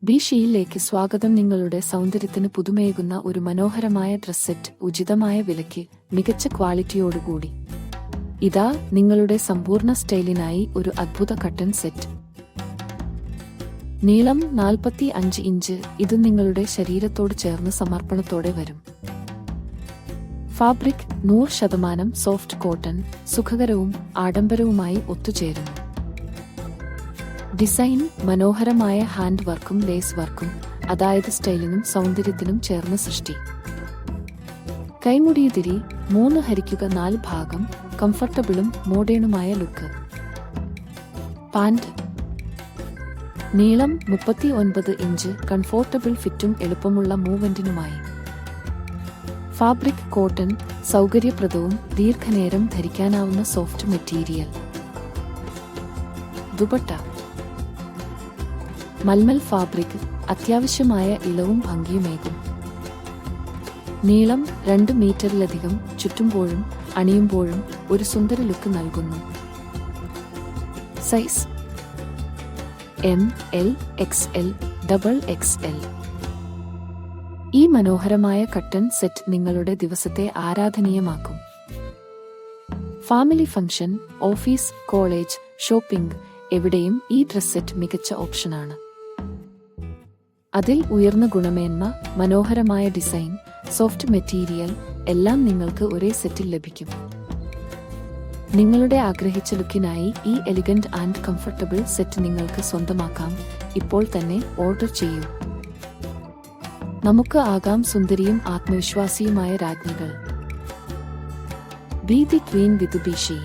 ബിഷിയിലേക്ക് സ്വാഗതം. നിങ്ങളുടെ സൗന്ദര്യത്തിന് പുതുമയേകുന്ന ഒരു മനോഹരമായ ഡ്രസ് സെറ്റ് ഉചിതമായ വിലയ്ക്ക് മികച്ച ക്വാളിറ്റിയോടുകൂടി. ഇതാ നിങ്ങളുടെ സമ്പൂർണ്ണ സ്റ്റൈലിനായി ഒരു അദ്ഭുത കട്ടൺ സെറ്റ്. നീളം 45 ഇഞ്ച്. ഇത് നിങ്ങളുടെ ശരീരത്തോട് ചേർന്ന് സമർപ്പണത്തോടെ വരും. ഫാബ്രിക് 100% സോഫ്റ്റ് കോട്ടൺ, സുഖകരവും ആഡംബരവുമായി ഒത്തുചേരുന്നു. ഡിസൈൻ മനോഹരമായ ഹാൻഡ് വർക്കും ലേസ് വർക്കും, അതായത് സ്റ്റൈലിനും സൗന്ദര്യത്തിനും ചേർന്ന സൃഷ്ടി. കൈമുടിയുതിരി 3/4 ഭാഗം, കംഫർട്ടബിളും മോഡേണുമായ ലുക്ക്. പാന്റ് നീളം 39 ഇഞ്ച്, കംഫോർട്ടബിൾ ഫിറ്റും എളുപ്പമുള്ള മൂവ്മെന്റിനുമായി. ഫാബ്രിക് കോട്ടൺ, സൗകര്യപ്രദവും ദീർഘനേരം ധരിക്കാനാവുന്ന soft material. Dupatta mulmul fabric, അത്യാവശ്യമായ ഇളവും ഭംഗിയുമേകും. നീളം 2 മീറ്ററിലധികം, ചുറ്റുമ്പോഴും അണിയുമ്പോഴും ഒരു സുന്ദര ലുക്ക് നൽകുന്നു. Size M, L, XL, XXL. ഈ മനോഹരമായ കട്ടൺ സെറ്റ് നിങ്ങളുടെ ദിവസത്തെ ആരാധനീയമാക്കും. Family function, office, college, shopping, എവിടെയും ഈ ഡ്രസ് സെറ്റ് മികച്ച ഓപ്ഷനാണ്. അതിൽ ഉയർന്ന ഗുണമേന്മ, മനോഹരമായ ഡിസൈൻ, സോഫ്റ്റ് മെറ്റീരിയൽ എല്ലാം നിങ്ങൾക്ക് ഒരേ സെറ്റിൽ ലഭിക്കും. നിങ്ങളുടെ ആഗ്രഹിച്ച ലുക്കിനായി ഈ എലിഗന്റ് ആൻഡ് കംഫർട്ടബിൾ സെറ്റ് നിങ്ങൾക്ക് സ്വന്തമാക്കാം. ഇപ്പോൾ തന്നെ ഓർഡർ ചെയ്യൂ. നമുക്ക് ആകാം സുന്ദരിയും ആത്മവിശ്വാസിയുമായ രാജ്ഞികൾ. Be the queen with ബിഷി.